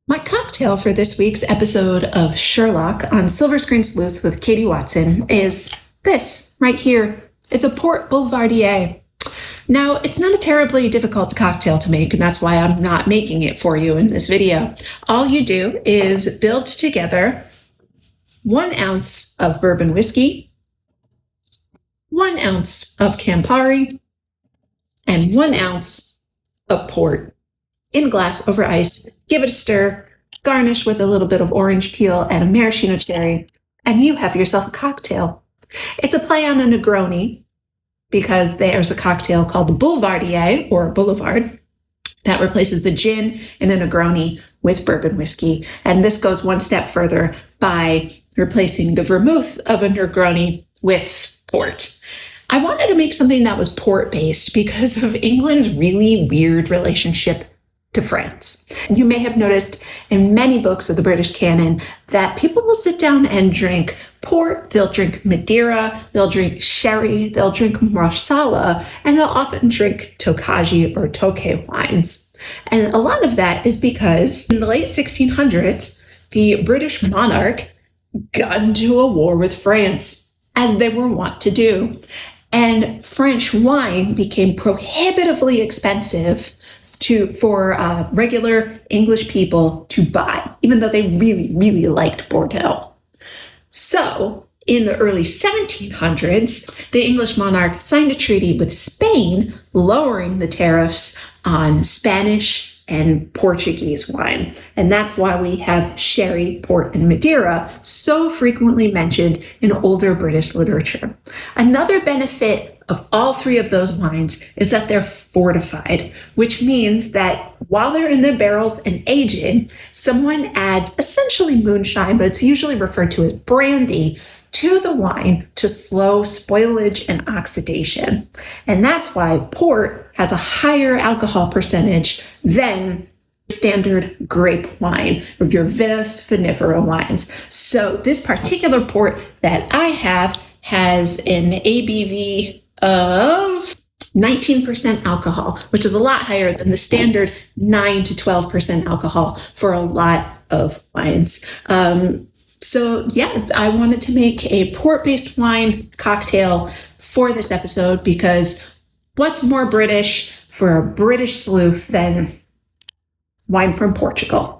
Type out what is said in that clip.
My cocktail for this week's episode of Sherlock on Silver Screen Sleuth with Katie Watson is this right here. It's a Port Boulevardier. Now, it's not a terribly difficult cocktail to make, and that's why I'm not making it for you in this video. All you do is build together 1 ounce of bourbon whiskey, 1 ounce of Campari, and 1 ounce of port in glass over ice. Give it a stir, garnish with a little bit of orange peel and a maraschino cherry, and you have yourself a cocktail. It's a play on a Negroni because there's a cocktail called the Boulevardier, or Boulevard, that replaces the gin in a Negroni with bourbon whiskey. And this goes one step further by replacing the vermouth of a Negroni with port. I wanted to make something that was port-based because of England's really weird relationship to France. You may have noticed in many books of the British canon that people will sit down and drink port, they'll drink Madeira, they'll drink sherry, they'll drink marsala, and they'll often drink tokaji or tokay wines. And a lot of that is because in the late 1600s, the British monarch got into a war with France, as they were wont to do. And French wine became prohibitively expensive for regular English people to buy, even though they really, really liked Bordeaux. So, in the early 1700s, the English monarch signed a treaty with Spain, lowering the tariffs on Spanish and Portuguese wine. And that's why we have sherry, port, and Madeira so frequently mentioned in older British literature. Another benefit of all three of those wines is that they're fortified, which means that while they're in their barrels and aging, someone adds essentially moonshine, but it's usually referred to as brandy, to the wine to slow spoilage and oxidation. And that's why port has a higher alcohol percentage than standard grape wine or your Vitis vinifera wines. So this particular port that I have has an ABV of 19% alcohol, which is a lot higher than the standard 9 to 12% alcohol for a lot of wines. So yeah, I wanted to make a port-based wine cocktail for this episode because what's more British for a British sleuth than wine from Portugal?